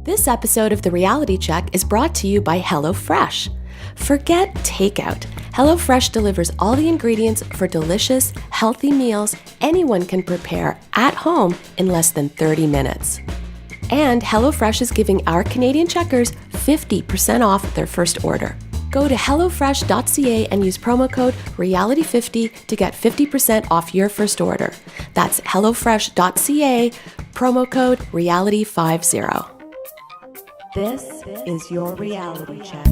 This episode of The Reality Check is brought to you by HelloFresh. Forget takeout. HelloFresh delivers all the ingredients for delicious, healthy meals anyone can prepare at home in less than 30 minutes. And HelloFresh is giving our Canadian checkers 50% off their first order. Go to hellofresh.ca and use promo code REALITY50 to get 50% off your first order. That's hellofresh.ca, promo code REALITY50. This is your reality check.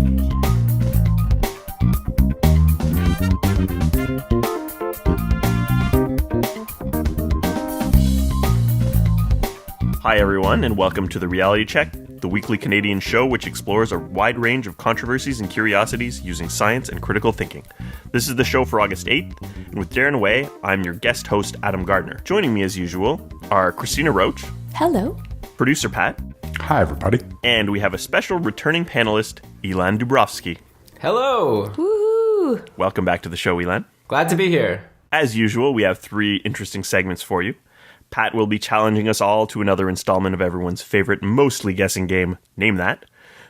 Hi everyone, and welcome to The Reality Check, the weekly Canadian show which explores a wide range of controversies and curiosities using science and critical thinking. This is the show for August 8th, and with Darren away, I'm your guest host, Adam Gardner. Joining me as usual are Christina Roach. Hello. Producer Pat. Hi, everybody. And we have a special returning panelist, Elan Dubrofsky. Hello. Woo! Welcome back to the show, Elan. Glad to be here. As usual, we have three interesting segments for you. Pat will be challenging us all to another installment of everyone's favorite, mostly guessing game, Name That.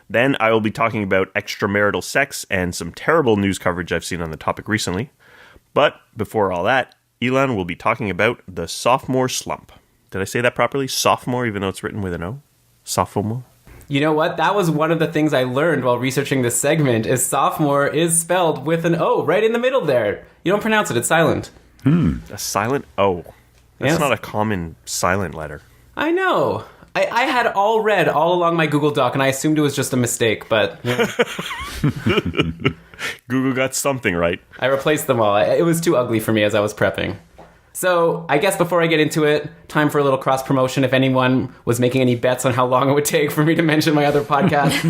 Then I will be talking about extramarital sex and some terrible news coverage I've seen on the topic recently. But before all that, Elan will be talking about the Sophomore Slump. Did I say that properly? Sophomore, even though it's written with an O? Sophomore? You know what? That was one of the things I learned while researching this segment, is sophomore is spelled with an O right in the middle there. You don't pronounce it, it's silent. A silent O. That's Yes. not a common silent letter. I know. I had all read all along my Google Doc, and I assumed it was just a mistake, but Google got something right. I replaced them all. It was too ugly for me as I was prepping. So I guess before I get into it, time for a little cross-promotion. If anyone was making any bets on how long it would take for me to mention my other podcast,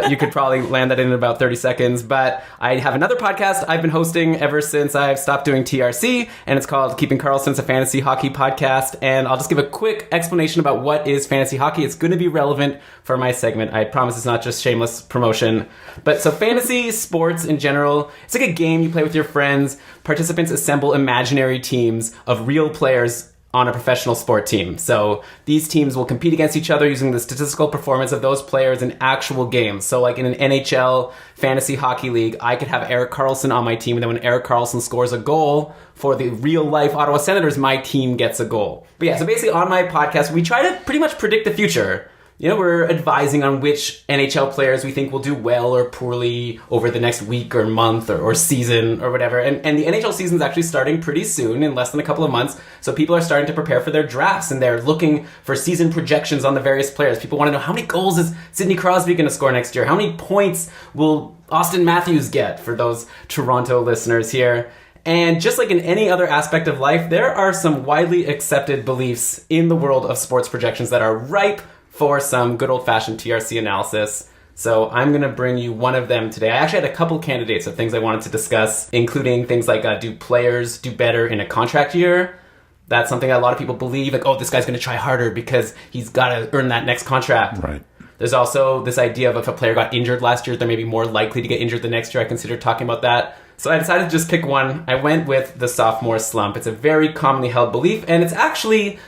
you could probably land that in about 30 seconds. But I have another podcast I've been hosting ever since I've stopped doing TRC, and it's called Keeping Karlsson's a Fantasy Hockey Podcast. And I'll just give a quick explanation about what is fantasy hockey. It's going to be relevant for my segment. I promise it's not just shameless promotion. But so fantasy sports in general, it's like a game you play with your friends. Participants assemble imaginary teams of real players on a professional sport team. So these teams will compete against each other using the statistical performance of those players in actual games. So like in an NHL fantasy hockey league, I could have Erik Karlsson on my team, and then when Erik Karlsson scores a goal for the real life Ottawa Senators, my team gets a goal. But yeah, so basically on my podcast, we try to pretty much predict the future. You know, we're advising on which NHL players we think will do well or poorly over the next week or month or season or whatever. And the NHL season's actually starting pretty soon, in less than a couple of months. So people are starting to prepare for their drafts, and they're looking for season projections on the various players. People want to know, how many goals is Sidney Crosby going to score next year? How many points will Austin Matthews get, for those Toronto listeners here? And just like in any other aspect of life, there are some widely accepted beliefs in the world of sports projections that are ripe for some good old-fashioned TRC analysis. So I'm going to bring you one of them today. I actually had a couple candidates of things I wanted to discuss, including things like, do players do better in a contract year? That's something that a lot of people believe, like, oh, this guy's going to try harder because he's got to earn that next contract. Right. There's also this idea of, if a player got injured last year, they're maybe more likely to get injured the next year. I considered talking about that. So I decided to just pick one. I went with the sophomore slump. It's a very commonly held belief, and it's actually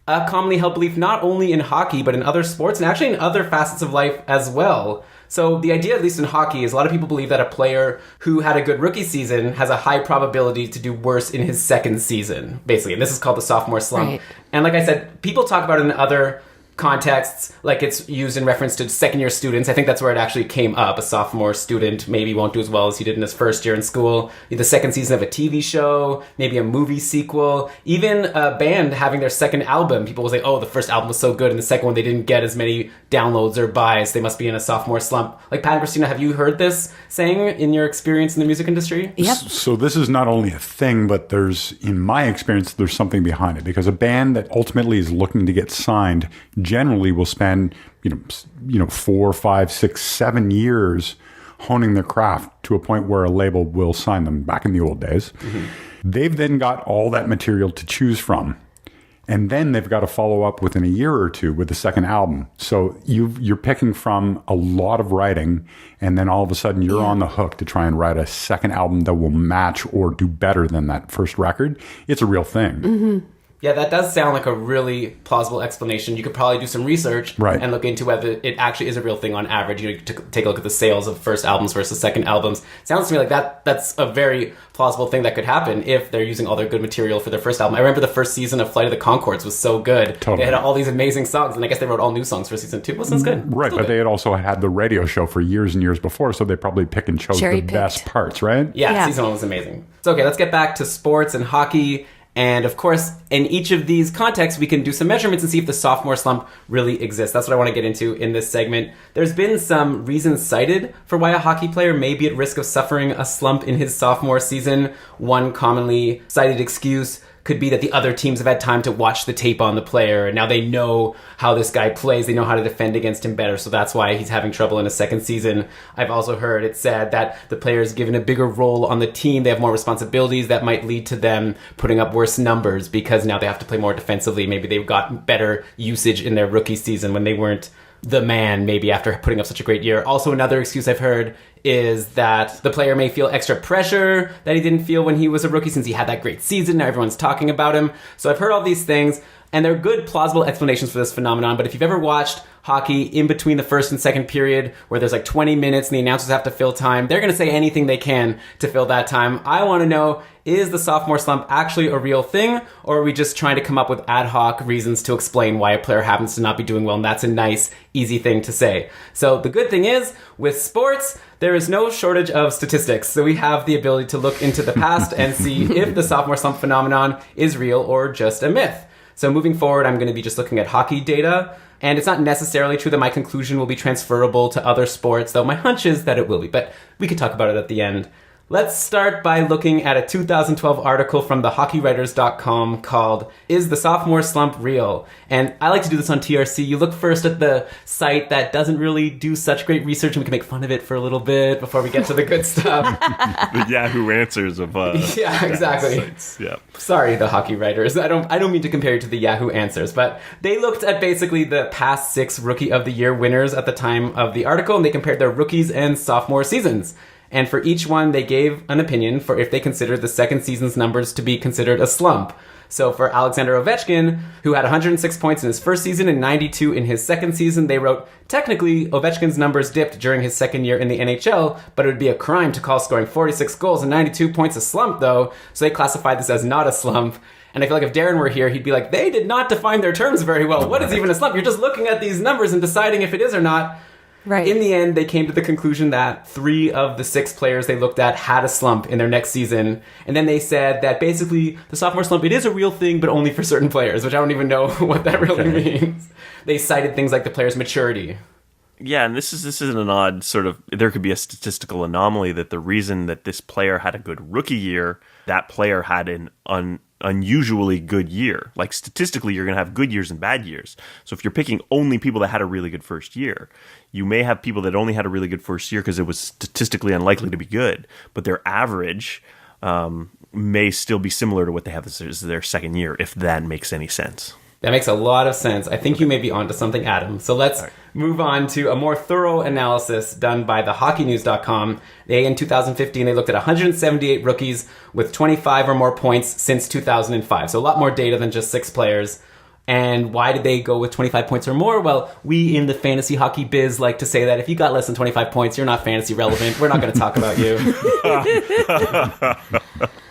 a commonly held belief not only in hockey, but in other sports, and actually in other facets of life as well. So the idea, at least in hockey, is a lot of people believe that a player who had a good rookie season has a high probability to do worse in his second season, basically. And this is called the sophomore slump. Right. And like I said, people talk about it in other contexts, like it's used in reference to second-year students. I think that's where it actually came up. A sophomore student maybe won't do as well as he did in his first year in school. The second season of a TV show, maybe a movie sequel, even a band having their second album. People will say, oh, the first album was so good, and the second one they didn't get as many downloads or buys. They must be in a sophomore slump. Like, Pat and Christina, have you heard this saying in your experience in the music industry? Yep. So this is not only a thing, but in my experience, there's something behind it. Because a band that ultimately is looking to get signed generally will spend, 4, 5, 6, 7 years honing their craft to a point where a label will sign them. Back in the old days, they've then got all that material to choose from. And then they've got to follow up within a year or two with the second album. So you're picking from a lot of writing, and then all of a sudden you're on the hook to try and write a second album that will match or do better than that first record. It's a real thing. Mm-hmm. Yeah, that does sound like a really plausible explanation. You could probably do some research and look into whether it actually is a real thing on average. You take a look at the sales of first albums versus second albums. Sounds to me like that's a very plausible thing that could happen if they're using all their good material for their first album. I remember the first season of Flight of the Conchords was so good. Totally. They had all these amazing songs, and I guess they wrote all new songs for season 2. Well, sounds good. Right, but they had also had the radio show for years and years before, so they probably pick and chose the best parts, right? Yeah, season 1 was amazing. So, okay, let's get back to sports and hockey. And of course, in each of these contexts, we can do some measurements and see if the sophomore slump really exists. That's what I want to get into in this segment. There's been some reasons cited for why a hockey player may be at risk of suffering a slump in his sophomore season. One commonly cited excuse could be that the other teams have had time to watch the tape on the player, and now they know how this guy plays. They know how to defend against him better, so that's why he's having trouble in a second season. I've also heard it said that the player is given a bigger role on the team. They have more responsibilities that might lead to them putting up worse numbers because now they have to play more defensively. Maybe they've got better usage in their rookie season when they weren't the man, maybe after putting up such a great year. Also, another excuse I've heard is that the player may feel extra pressure that he didn't feel when he was a rookie since he had that great season. Now everyone's talking about him. So I've heard all these things, and they're good, plausible explanations for this phenomenon. But if you've ever watched hockey in between the first and second period where there's like 20 minutes and the announcers have to fill time, they're going to say anything they can to fill that time. I want to know, is the sophomore slump actually a real thing, or are we just trying to come up with ad hoc reasons to explain why a player happens to not be doing well, and that's a nice, easy thing to say. So the good thing is, with sports, there is no shortage of statistics, so we have the ability to look into the past and see if the sophomore slump phenomenon is real or just a myth. So moving forward, I'm going to be just looking at hockey data, and it's not necessarily true that my conclusion will be transferable to other sports, though my hunch is that it will be, but we could talk about it at the end. Let's start by looking at a 2012 article from thehockeywriters.com called Is the Sophomore Slump Real? And I like to do this on TRC. You look first at the site that doesn't really do such great research, and we can make fun of it for a little bit before we get to the good stuff. The Yahoo Answers of yeah, exactly. Sites. Yeah. Sorry, the Hockey Writers. I don't mean to compare you to the Yahoo Answers, but they looked at basically the past 6 Rookie of the Year winners at the time of the article, and they compared their rookies and sophomore seasons. And for each one, they gave an opinion for if they considered the second season's numbers to be considered a slump. So for Alexander Ovechkin, who had 106 points in his first season and 92 in his second season, they wrote, technically, Ovechkin's numbers dipped during his second year in the NHL, but it would be a crime to call scoring 46 goals and 92 points a slump, though. So they classified this as not a slump. And I feel like if Darren were here, he'd be like, they did not define their terms very well. What is even a slump? You're just looking at these numbers and deciding if it is or not. Right. In the end, they came to the conclusion that 3 of the 6 players they looked at had a slump in their next season. And then they said that basically the sophomore slump, it is a real thing, but only for certain players, which I don't even know what that really means. They cited things like the player's maturity. Yeah, and this is an odd sort of, there could be a statistical anomaly that the reason that this player had a good rookie year, that player had an unusually good year. Like statistically, you're going to have good years and bad years. So if you're picking only people that had a really good first year, you may have people that only had a really good first year because it was statistically unlikely to be good, but their average may still be similar to what they have as their second year, if that makes any sense. That makes a lot of sense. I think you may be onto something, Adam. So let's move on to a more thorough analysis done by thehockeynews.com. In 2015, they looked at 178 rookies with 25 or more points since 2005. So a lot more data than just 6 players. And why did they go with 25 points or more? Well, we in the fantasy hockey biz like to say that if you got less than 25 points, you're not fantasy relevant. We're not going to talk about you.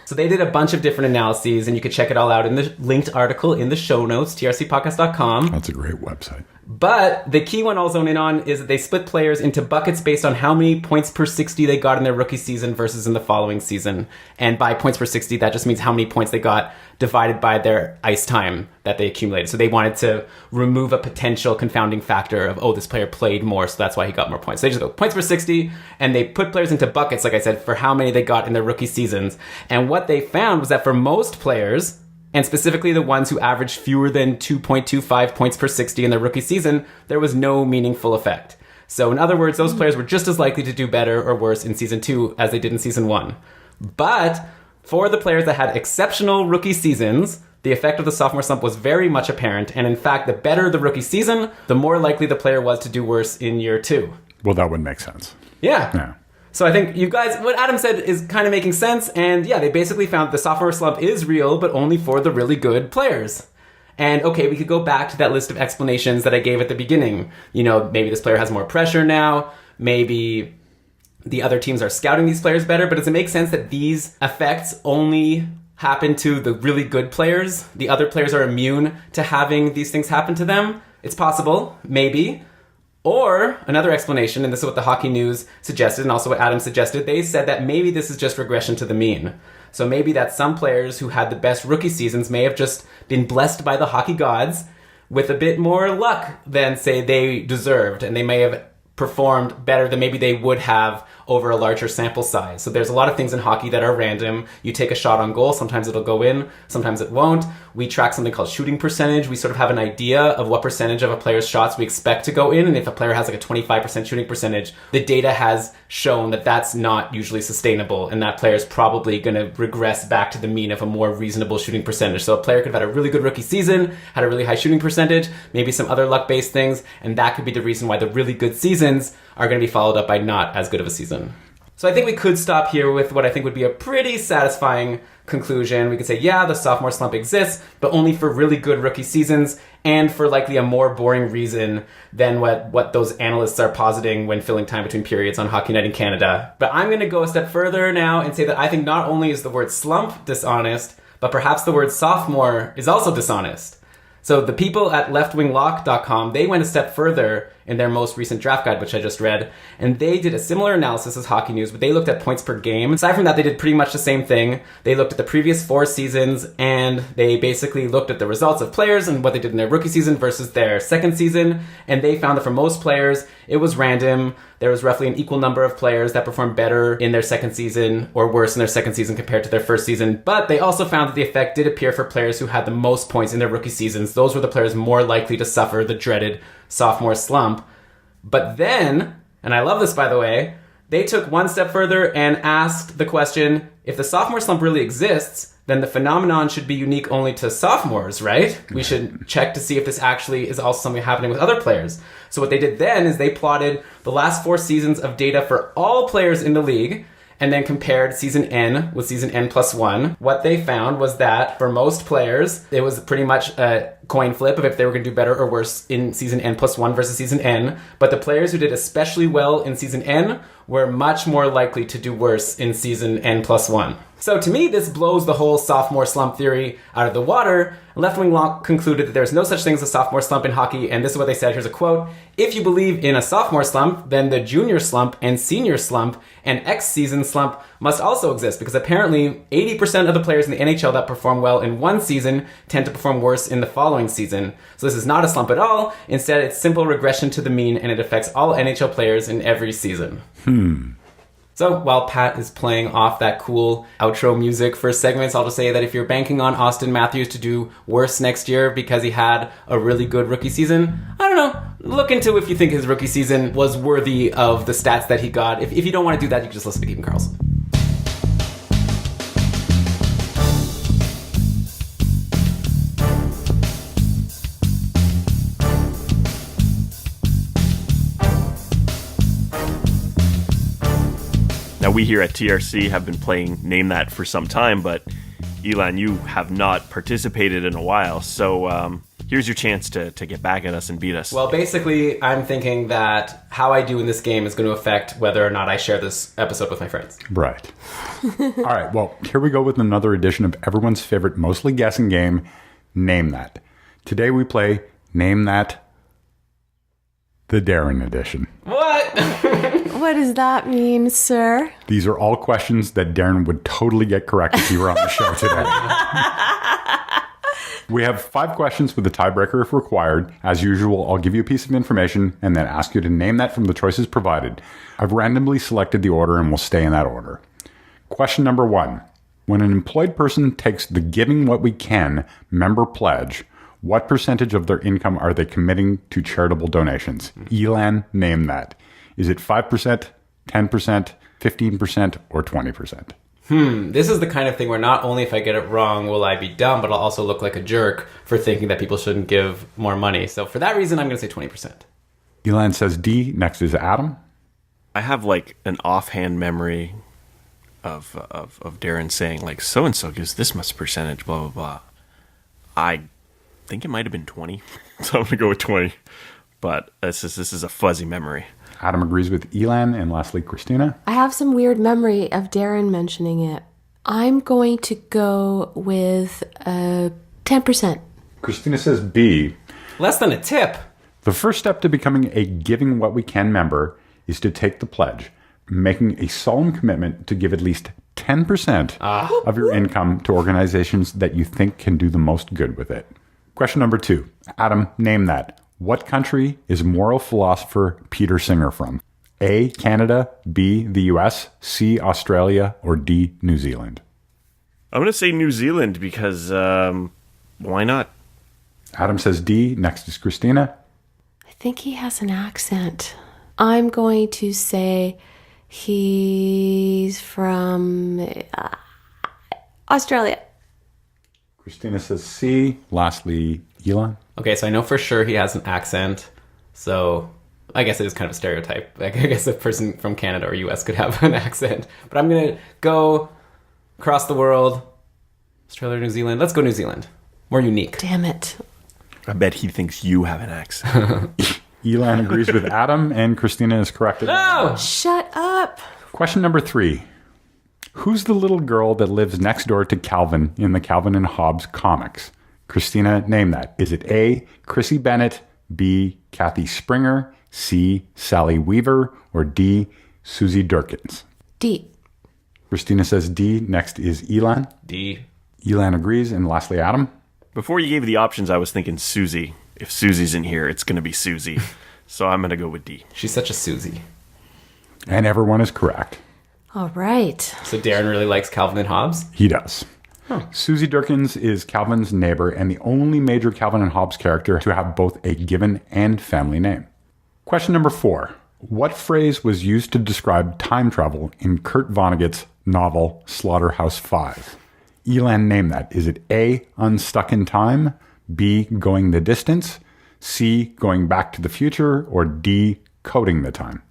So they did a bunch of different analyses, and you could check it all out in the linked article in the show notes, trcpodcast.com. That's a great website. But the key one I'll zone in on is that they split players into buckets based on how many points per 60 they got in their rookie season versus in the following season. And by points per 60, that just means how many points they got divided by their ice time that they accumulated. So they wanted to remove a potential confounding factor of, oh, this player played more, so that's why he got more points. So they just go points per 60, and they put players into buckets, like I said, for how many they got in their rookie seasons. And what they found was that for most players, and specifically the ones who averaged fewer than 2.25 points per 60 in their rookie season, there was no meaningful effect. So in other words, those players were just as likely to do better or worse in season 2 as they did in season 1. But for the players that had exceptional rookie seasons, the effect of the sophomore slump was very much apparent. And in fact, the better the rookie season, the more likely the player was to do worse in year 2. Well, that would make sense. Yeah. So I think you guys, what Adam said is kind of making sense. And yeah, they basically found the sophomore slump is real, but only for the really good players. And okay, we could go back to that list of explanations that I gave at the beginning. You know, maybe this player has more pressure now. Maybe the other teams are scouting these players better. But does it make sense that these effects only happen to the really good players? The other players are immune to having these things happen to them? It's possible, maybe. Or another explanation, and this is what the Hockey News suggested, and also what Adam suggested, they said that maybe this is just regression to the mean. So maybe that some players who had the best rookie seasons may have just been blessed by the hockey gods with a bit more luck than, say, they deserved, and they may have performed better than maybe they would have over a larger sample size. So there's a lot of things in hockey that are random. You take a shot on goal, sometimes it'll go in, sometimes it won't. We track something called shooting percentage. We sort of have an idea of what percentage of a player's shots we expect to go in, and if a player has like a 25% shooting percentage, the data has shown that that's not usually sustainable, and that player is probably going to regress back to the mean of a more reasonable shooting percentage. So a player could have had a really good rookie season, had a really high shooting percentage, maybe some other luck-based things, and that could be the reason why the really good seasons are going to be followed up by not as good of a season. So I think we could stop here with what I think would be a pretty satisfying conclusion. We could say, yeah, the sophomore slump exists, but only for really good rookie seasons and for likely a more boring reason than what those analysts are positing when filling time between periods on Hockey Night in Canada. But I'm going to go a step further now and say that I think not only is the word slump dishonest, but perhaps the word sophomore is also dishonest. So the people at leftwinglock.com, they went a step further in their most recent draft guide, which I just read, and they did a similar analysis as Hockey News, but they looked at points per game. Aside from that, they did pretty much the same thing. They looked at the previous 4 seasons, and they basically looked at the results of players and what they did in their rookie season versus their second season, and they found that for most players, it was random. There was roughly an equal number of players that performed better in their second season or worse in their second season compared to their first season. But they also found that the effect did appear for players who had the most points in their rookie seasons. Those were the players more likely to suffer the dreaded sophomore slump. But then, and I love this by the way, they took one step further and asked the question, if the sophomore slump really exists, then the phenomenon should be unique only to sophomores, right? We should check to see if this actually is also something happening with other players. So what they did then is they plotted the last 4 seasons of data for all players in the league and then compared season N with season N plus 1. What they found was that for most players, it was pretty much a coin flip of if they were going to do better or worse in season N plus 1 versus season N. But the players who did especially well in season N were much more likely to do worse in season N plus 1. So to me, this blows the whole sophomore slump theory out of the water. Left Wing Lock concluded that there's no such thing as a sophomore slump in hockey, and this is what they said. Here's a quote. If you believe in a sophomore slump, then the junior slump and senior slump and X-season slump must also exist, because apparently 80% of the players in the NHL that perform well in one season tend to perform worse in the following season. So this is not a slump at all. Instead, it's simple regression to the mean, and it affects all NHL players in every season. So while Pat is playing off that cool outro music for segments, I'll just say that if you're banking on Austin Matthews to do worse next year because he had a really good rookie season, I don't know, look into if you think his rookie season was worthy of the stats that he got. If you don't want to do that, you can just listen to Keeping Carlson. Now, we here at TRC have been playing Name That for some time, but Elan, you have not participated in a while, so here's your chance to get back at us and beat us. Well, basically, I'm thinking that how I do in this game is going to affect whether or not I share this episode with my friends. Right. All right, well, here we go with another edition of everyone's favorite mostly guessing game, Name That. Today we play Name That, the Darren Edition. What? What does that mean, sir? These are all questions that Darren would totally get correct if he were on the show today. We have 5 questions with a tiebreaker if required. As usual, I'll give you a piece of information and then ask you to name that from the choices provided. I've randomly selected the order and we'll stay in that order. Question number 1. When an employed person takes the Giving What We Can member pledge, what percentage of their income are they committing to charitable donations? Elan, name that. Is it 5%, 10%, 15%, or 20%? This is the kind of thing where not only if I get it wrong will I be dumb, but I'll also look like a jerk for thinking that people shouldn't give more money. So for that reason, I'm going to say 20%. Elan says D. Next is Adam. I have like an offhand memory of Darren saying like so and so gives this much percentage, blah blah blah. I think it might have been 20, so I'm gonna go with 20. But this is a fuzzy memory. Adam agrees with Elan, and lastly, Christina. I have some weird memory of Darren mentioning it. I'm going to go with 10%. Christina says B. Less than a tip. The first step to becoming a Giving What We Can member is to take the pledge, making a solemn commitment to give at least 10% of your income to organizations that you think can do the most good with it. Question number 2. Adam, name that. What country is moral philosopher Peter Singer from? A, Canada, B, the US, C, Australia, or D, New Zealand? I'm gonna say New Zealand because why not? Adam says D. Next is Christina. I think he has an accent. I'm going to say he's from Australia. Christina says C. Lastly, Elan. Okay, so I know for sure he has an accent. So I guess it is kind of a stereotype. Like, I guess a person from Canada or US could have an accent. But I'm going to go across the world. Australia, New Zealand. Let's go New Zealand. More unique. Damn it. I bet he thinks you have an accent. Elan agrees with Adam, and Christina is corrected. No! Shut up. Question number 3. Who's the little girl that lives next door to Calvin in the Calvin and Hobbes comics? Christina, name that. Is it A, Chrissy Bennett, B, Kathy Springer, C, Sally Weaver, or D, Susie Durkins? D. Christina says D. Next is Elan. D. Elan agrees, and lastly, Adam. Before you gave the options, I was thinking Susie. If Susie's in here, it's gonna be Susie. So I'm gonna go with D. She's such a Susie. And everyone is correct. All right. So Darren really likes Calvin and Hobbes? He does. Susie Durkins is Calvin's neighbor and the only major Calvin and Hobbes character to have both a given and family name. Question number 4. What phrase was used to describe time travel in Kurt Vonnegut's novel Slaughterhouse-Five? Elan, name that. Is it A, unstuck in time, B, going the distance, C, going back to the future, or D, coding the time?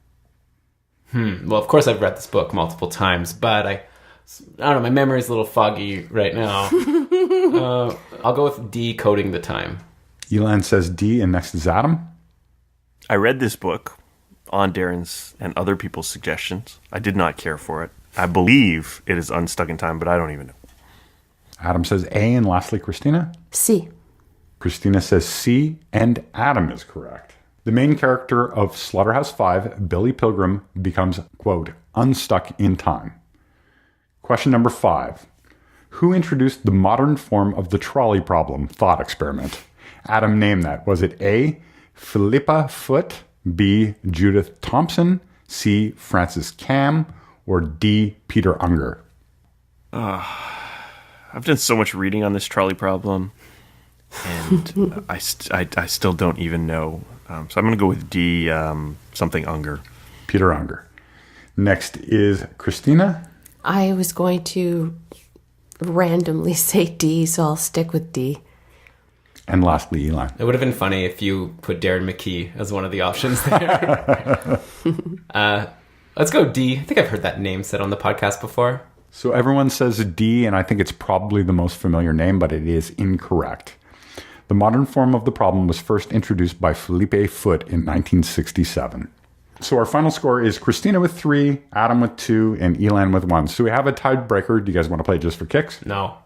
Well, of course I've read this book multiple times, but I don't know, my memory's a little foggy right now. I'll go with D, coding the time. Elan says D, and next is Adam. I read this book on Darren's and other people's suggestions. I did not care for it. I believe it is unstuck in time, but I don't even know. Adam says A, and lastly, Christina. C. Christina says C, and Adam is correct. The main character of Slaughterhouse-Five, Billy Pilgrim, becomes, quote, unstuck in time. Question number 5. Who introduced the modern form of the trolley problem thought experiment? Adam, name that. Was it A, Philippa Foot, B, Judith Thompson, C, Francis Cam, or D, Peter Unger? I've done so much reading on this trolley problem, and I still don't even know. So I'm going to go with D, something Unger. Peter Unger. Next is Christina. I was going to randomly say D, so I'll stick with D. And lastly, Elan. It would have been funny if you put Darren McKee as one of the options there. Let's go D. I think I've heard that name said on the podcast before. So everyone says D, and I think it's probably the most familiar name, but it is incorrect. The modern form of the problem was first introduced by Philippe Foot in 1967. So our final score is Christina with 3, Adam with 2, and Elan with 1. So we have a tiebreaker. Do you guys want to play just for kicks? No.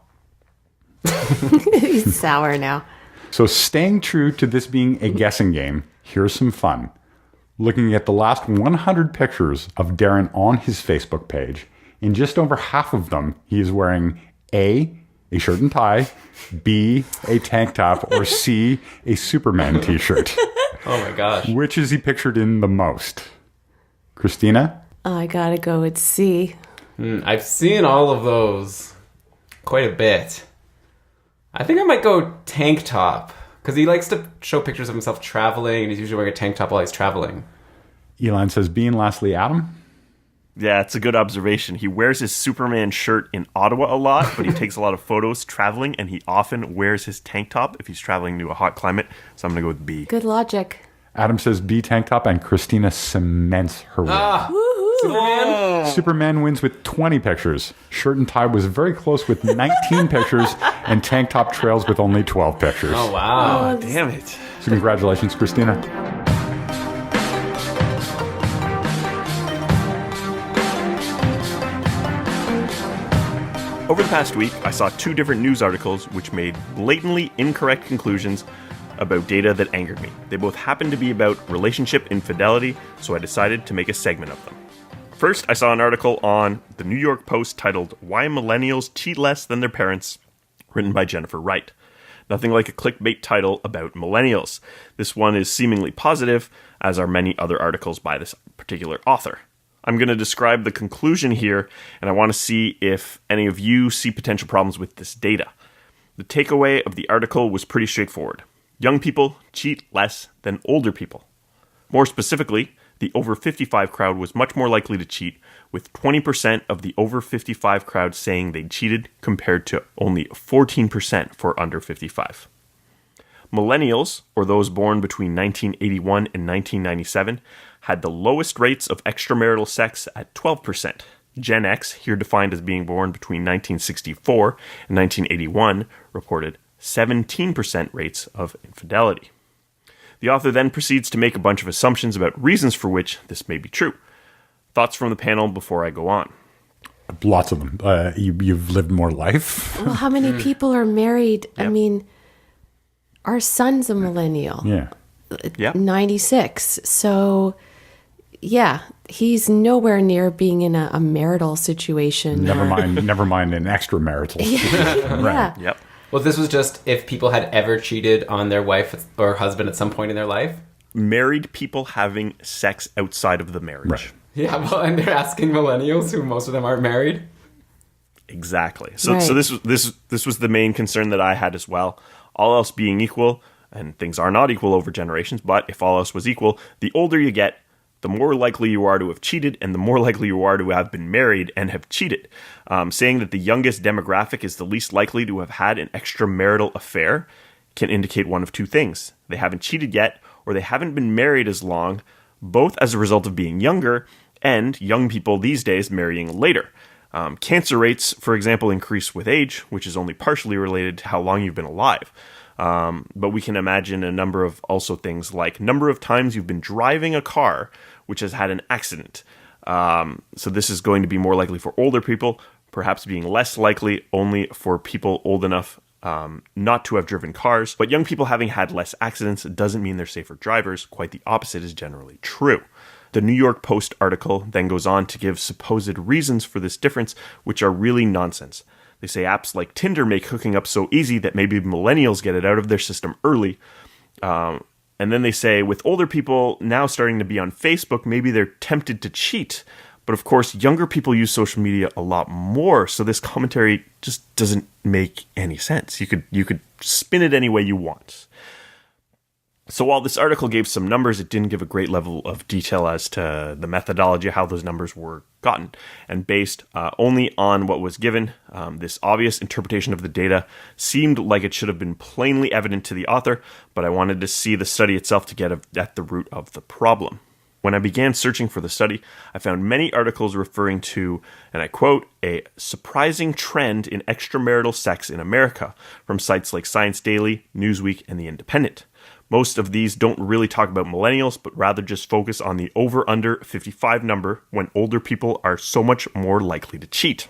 He's sour now. So staying true to this being a guessing game, here's some fun. Looking at the last 100 pictures of Darren on his Facebook page, in just over half of them, he is wearing A, a shirt and tie, B, a tank top, or C, a Superman t-shirt. Oh my gosh. Which is he pictured in the most? Christina? I gotta go with C. I've seen all of those quite a bit. I think I might go tank top, because he likes to show pictures of himself traveling, and he's usually wearing a tank top while he's traveling. Elan says B, and lastly, Adam? Yeah, it's a good observation. He wears his Superman shirt in Ottawa a lot, but he takes a lot of photos traveling, and he often wears his tank top if he's traveling to a hot climate. So I'm going to go with B. Good logic. Adam says B, tank top, and Christina cements her win. Ah! Superman? Superman wins with 20 pictures. Shirt and tie was very close with 19 pictures, and tank top trails with only 12 pictures. Oh, wow. Damn it. So congratulations, Christina. Over the past week, I saw 2 different news articles which made blatantly incorrect conclusions about data that angered me. They both happened to be about relationship infidelity, so I decided to make a segment of them. First, I saw an article on the New York Post titled "Why Millennials Cheat Less Than Their Parents," written by Jennifer Wright. Nothing like a clickbait title about millennials. This one is seemingly positive, as are many other articles by this particular author. I'm going to describe the conclusion here, and I want to see if any of you see potential problems with this data. The takeaway of the article was pretty straightforward. Young people cheat less than older people. More specifically, the over 55 crowd was much more likely to cheat, with 20% of the over 55 crowd saying they cheated compared to only 14% for under 55. Millennials, or those born between 1981 and 1997, had the lowest rates of extramarital sex at 12%. Gen X, here defined as being born between 1964 and 1981, reported 17% rates of infidelity. The author then proceeds to make a bunch of assumptions about reasons for which this may be true. Thoughts from the panel before I go on? Lots of them. You've lived more life. Well, how many people are married? I mean, our son's a millennial. Yeah. 96. So, yeah, he's nowhere near being in a marital situation. Never mind an extramarital situation. Right. Yeah. Yep. Well, this was just if people had ever cheated on their wife or husband at some point in their life. Married people having sex outside of the marriage. Right. Yeah, well, and they're asking millennials, who most of them aren't married. Exactly. So Right. this was the main concern that I had as well. All else being equal, and things are not equal over generations, but if all else was equal, the older you get, the more likely you are to have cheated, and the more likely you are to have been married and have cheated. Saying that the youngest demographic is the least likely to have had an extramarital affair can indicate one of two things. They haven't cheated yet, or they haven't been married as long, both as a result of being younger, and young people these days marrying later. Cancer rates, for example, increase with age, which is only partially related to how long you've been alive. But we can imagine a number of also things like number of times you've been driving a car which has had an accident. So this is going to be more likely for older people, perhaps being less likely only for people old enough not to have driven cars. But young people having had less accidents doesn't mean they're safer drivers. Quite the opposite is generally true. The New York Post article then goes on to give supposed reasons for this difference, which are really nonsense. They say apps like Tinder make hooking up so easy that maybe millennials get it out of their system early. And then they say with older people now starting to be on Facebook, maybe they're tempted to cheat. But of course, younger people use social media a lot more, so this commentary just doesn't make any sense. You could spin it any way you want. So while this article gave some numbers, it didn't give a great level of detail as to the methodology, how those numbers were gotten. And based only on what was given, this obvious interpretation of the data seemed like it should have been plainly evident to the author, but I wanted to see the study itself to get at the root of the problem. When I began searching for the study, I found many articles referring to, and I quote, a surprising trend in extramarital sex in America from sites like Science Daily, Newsweek, and The Independent. Most of these don't really talk about millennials, but rather just focus on the over-under 55 number when older people are so much more likely to cheat.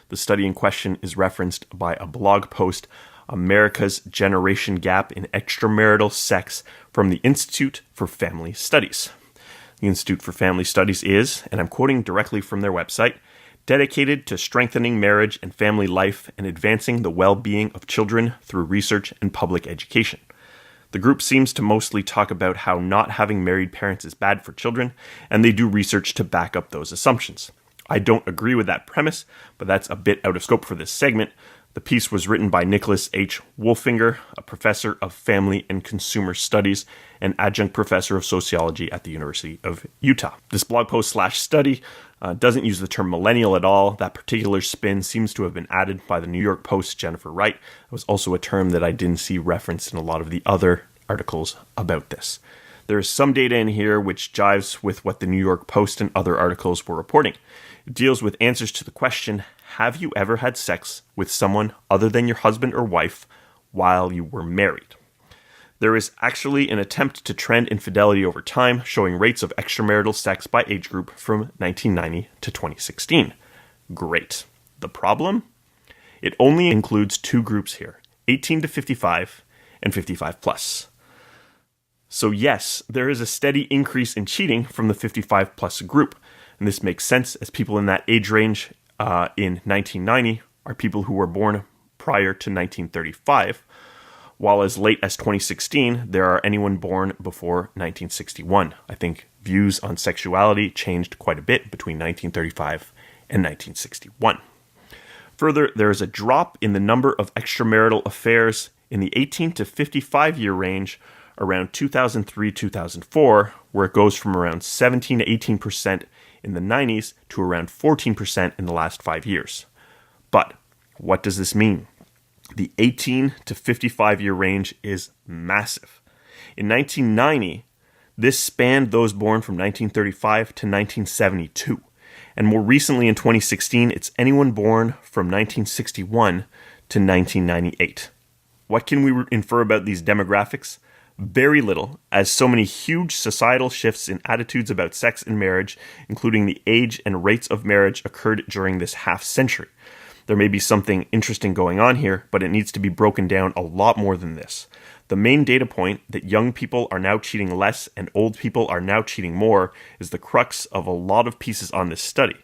The study in question is referenced by a blog post, America's Generation Gap in Extramarital Sex, from the Institute for Family Studies. The Institute for Family Studies is, and I'm quoting directly from their website, dedicated to strengthening marriage and family life and advancing the well-being of children through research and public education. The group seems to mostly talk about how not having married parents is bad for children, and they do research to back up those assumptions. I don't agree with that premise, but that's a bit out of scope for this segment. The piece was written by Nicholas H. Wolfinger, a professor of family and consumer studies and adjunct professor of sociology at the University of Utah. This blog post/study doesn't use the term millennial at all. That particular spin seems to have been added by the New York Post's Jennifer Wright. It was also a term that I didn't see referenced in a lot of the other articles about this. There is some data in here which jives with what the New York Post and other articles were reporting. It deals with answers to the question, have you ever had sex with someone other than your husband or wife while you were married? There is actually an attempt to trend infidelity over time, showing rates of extramarital sex by age group from 1990 to 2016. Great. The problem? It only includes two groups here, 18 to 55 and 55 plus. So yes, there is a steady increase in cheating from the 55 plus group. And this makes sense as people in that age range in 1990 are people who were born prior to 1935, while as late as 2016, there are anyone born before 1961. I think views on sexuality changed quite a bit between 1935 and 1961. Further, there is a drop in the number of extramarital affairs in the 18 to 55 year range around 2003-2004, where it goes from around 17 to 18% in the 90s to around 14% in the last 5 years. But what does this mean? The 18 to 55 year range is massive. In 1990, this spanned those born from 1935 to 1972. And more recently in 2016, it's anyone born from 1961 to 1998. What can we infer about these demographics? Very little, as so many huge societal shifts in attitudes about sex and marriage, including the age and rates of marriage, occurred during this half century. There may be something interesting going on here, but it needs to be broken down a lot more than this. The main data point that young people are now cheating less and old people are now cheating more is the crux of a lot of pieces on this study.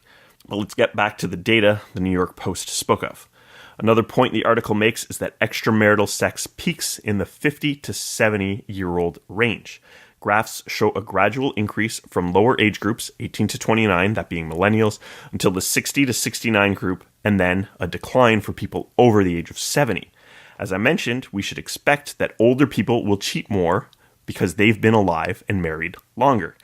But let's get back to the data the New York Post spoke of. Another point the article makes is that extramarital sex peaks in the 50 to 70-year-old range. Graphs show a gradual increase from lower age groups, 18 to 29, that being millennials, until the 60 to 69 group, and then a decline for people over the age of 70. As I mentioned, we should expect that older people will cheat more because they've been alive and married longer.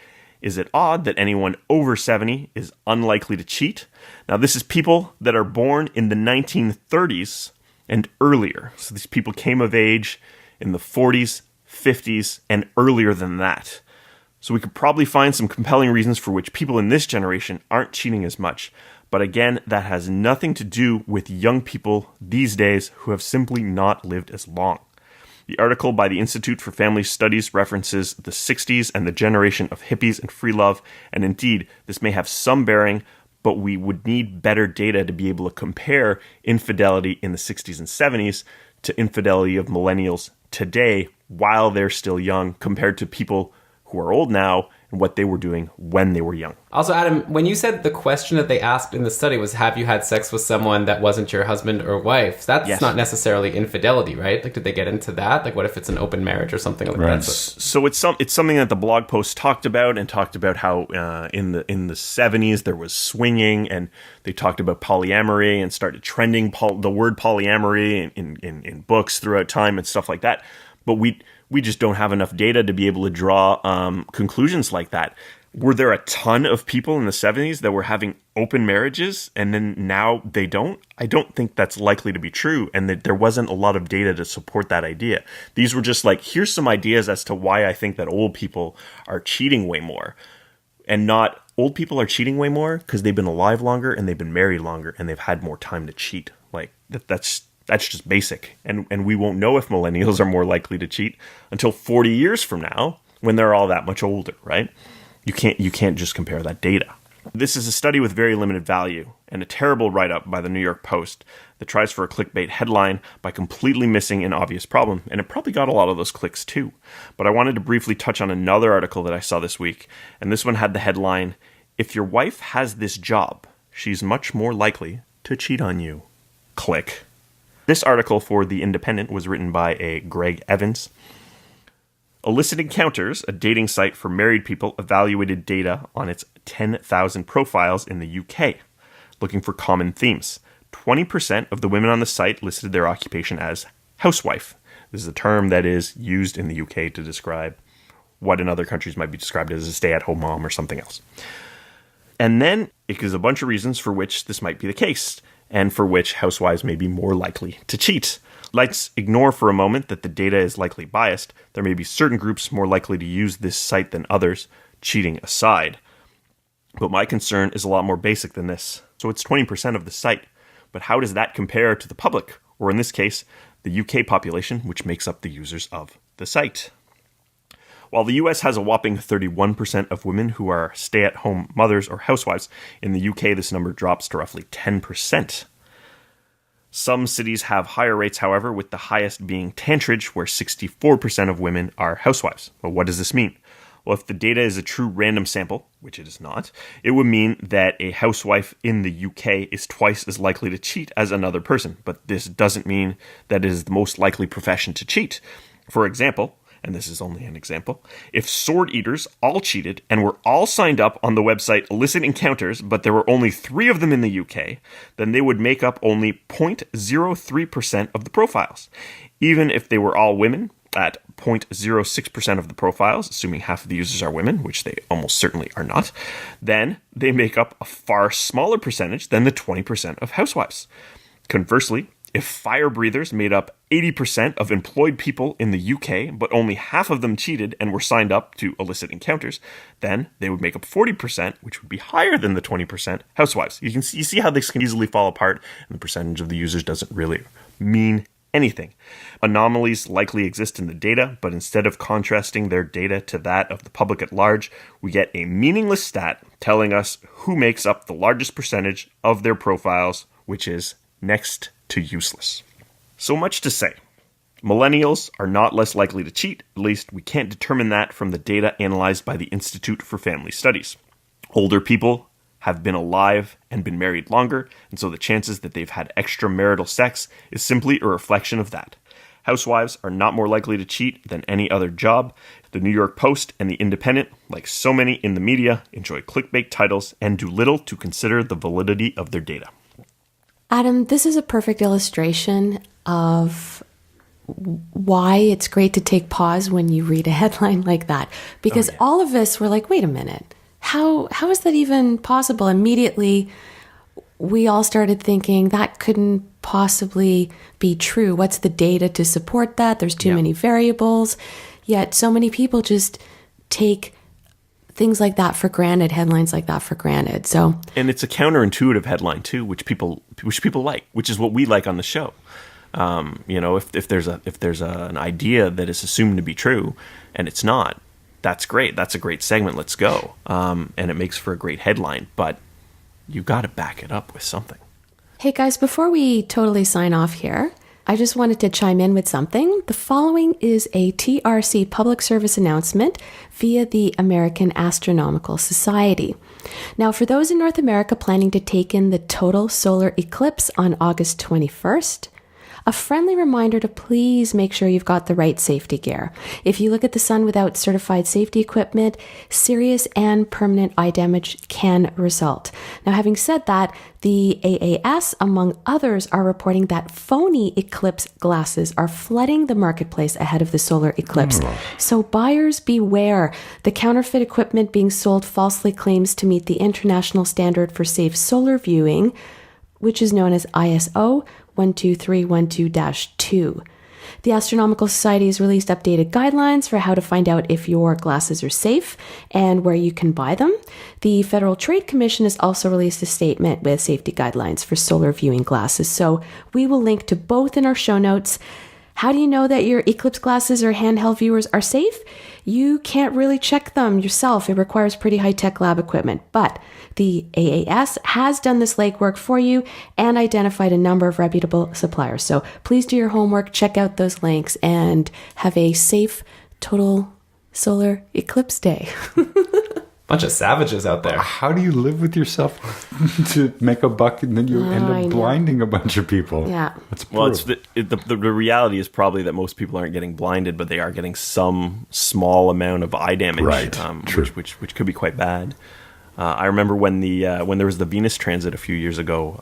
Is it odd that anyone over 70 is unlikely to cheat? Now, this is people that are born in the 1930s and earlier. So these people came of age in the 40s, 50s, and earlier than that. So we could probably find some compelling reasons for which people in this generation aren't cheating as much. But again, that has nothing to do with young people these days who have simply not lived as long. The article by the Institute for Family Studies references the 60s and the generation of hippies and free love, and indeed, this may have some bearing, but we would need better data to be able to compare infidelity in the 60s and 70s to infidelity of millennials today while they're still young compared to people who are old now and what they were doing when they were young. Also, Adam, when you said the question that they asked in the study was, have you had sex with someone that wasn't your husband or wife? That's not necessarily infidelity, right? Like, did they get into that? Like, what if it's an open marriage or something like that? So it's something that the blog post talked about how in the 70s there was swinging, and they talked about polyamory and started trending the word polyamory in books throughout time and stuff like that. But we just don't have enough data to be able to draw conclusions like that. Were there a ton of people in the 70s that were having open marriages and then now they don't? I don't think that's likely to be true, and that there wasn't a lot of data to support that idea. These were just like, here's some ideas as to why I think that old people are cheating way more. And not old people are cheating way more because they've been alive longer and they've been married longer and they've had more time to cheat. Like, that's just basic. And we won't know if millennials are more likely to cheat until 40 years from now when they're all that much older, right? You can't just compare that data. This is a study with very limited value and a terrible write-up by the New York Post that tries for a clickbait headline by completely missing an obvious problem, and it probably got a lot of those clicks too. But I wanted to briefly touch on another article that I saw this week, and this one had the headline, "If your wife has this job, she's much more likely to cheat on you." Click. This article for The Independent was written by a Greg Evans. Illicit Encounters, a dating site for married people, evaluated data on its 10,000 profiles in the UK, looking for common themes. 20% of the women on the site listed their occupation as housewife. This is a term that is used in the UK to describe what in other countries might be described as a stay-at-home mom or something else. And then it gives a bunch of reasons for which this might be the case, and for which housewives may be more likely to cheat. Let's ignore for a moment that the data is likely biased. There may be certain groups more likely to use this site than others, cheating aside. But my concern is a lot more basic than this. So it's 20% of the site. But how does that compare to the public, or in this case, the UK population, which makes up the users of the site? While the US has a whopping 31% of women who are stay-at-home mothers or housewives, in the UK this number drops to roughly 10%. Some cities have higher rates, however, with the highest being Tantridge, where 64% of women are housewives. But what does this mean? Well, if the data is a true random sample, which it is not, it would mean that a housewife in the UK is twice as likely to cheat as another person. But this doesn't mean that it is the most likely profession to cheat. For example, and this is only an example, if sword eaters all cheated and were all signed up on the website Illicit Encounters, but there were only 3 of them in the UK, then they would make up only 0.03% of the profiles. Even if they were all women, at 0.06% of the profiles, assuming half of the users are women, which they almost certainly are not, then they make up a far smaller percentage than the 20% of housewives. Conversely, if fire breathers made up 80% of employed people in the UK, but only half of them cheated and were signed up to Illicit Encounters, then they would make up 40%, which would be higher than the 20% housewives. You see how this can easily fall apart, and the percentage of the users doesn't really mean anything. Anomalies likely exist in the data, but instead of contrasting their data to that of the public at large, we get a meaningless stat telling us who makes up the largest percentage of their profiles, which is next to useless. So much to say. Millennials are not less likely to cheat, at least we can't determine that from the data analyzed by the Institute for Family Studies. Older people have been alive and been married longer, and so the chances that they've had extramarital sex is simply a reflection of that. Housewives are not more likely to cheat than any other job. The New York Post and The Independent, like so many in the media, enjoy clickbait titles and do little to consider the validity of their data. Adam, this is a perfect illustration of why it's great to take pause when you read a headline like that. Because all of us were like, wait a minute, how is that even possible? Immediately, we all started thinking that couldn't possibly be true. What's the data to support that? There's too many variables. Yet so many people just take things like that for granted, headlines like that for granted. So, and it's a counterintuitive headline too, which people like, which is what we like on the show. If there's an idea that is assumed to be true and it's not, that's great. That's a great segment. Let's go. And it makes for a great headline, but you've got to back it up with something. Hey guys, before we totally sign off here, I just wanted to chime in with something. The following is a TRC public service announcement via the American Astronomical Society. Now, for those in North America planning to take in the total solar eclipse on August 21st, a friendly reminder to please make sure you've got the right safety gear. If you look at the sun without certified safety equipment, serious and permanent eye damage can result. Now, having said that, the AAS, among others, are reporting that phony eclipse glasses are flooding the marketplace ahead of the solar eclipse. So buyers beware. The counterfeit equipment being sold falsely claims to meet the international standard for safe solar viewing, which is known as ISO 12312-2. The Astronomical Society has released updated guidelines for how to find out if your glasses are safe and where you can buy them. The Federal Trade Commission has also released a statement with safety guidelines for solar viewing glasses. So we will link to both in our show notes. How do you know that your eclipse glasses or handheld viewers are safe? You can't really check them yourself. It requires pretty high-tech lab equipment. But the AAS has done this legwork for you and identified a number of reputable suppliers. So please do your homework, check out those links, and have a safe total solar eclipse day. Bunch of savages out there. How do you live with yourself to make a buck and then you end up blinding a bunch of people? Yeah. That's Well, it's the reality is probably that most people aren't getting blinded, but they are getting some small amount of eye damage, Right. True. which could be quite bad. I remember when there was the Venus transit a few years ago.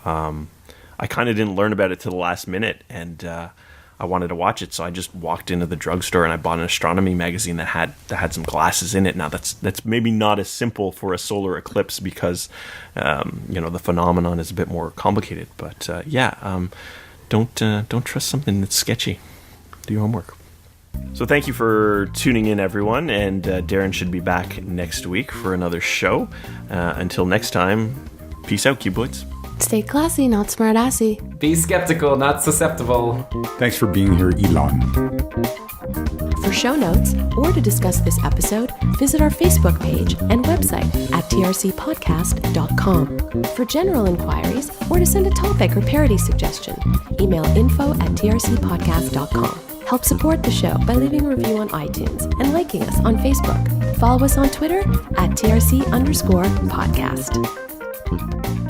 I kind of didn't learn about it till the last minute, and I wanted to watch it, so I just walked into the drugstore and I bought an astronomy magazine that had some glasses in it. Now that's maybe not as simple for a solar eclipse because the phenomenon is a bit more complicated. But don't trust something that's sketchy. Do your homework. So thank you for tuning in, everyone, and Darren should be back next week for another show. Until next time, peace out, cuboids. Stay classy, not smartassy. Be skeptical, not susceptible. Thanks for being here, Elan. For show notes or to discuss this episode, visit our Facebook page and website at trcpodcast.com. For general inquiries or to send a topic or parody suggestion, email info@trcpodcast.com. Help support the show by leaving a review on iTunes and liking us on Facebook. Follow us on Twitter @TRC_podcast.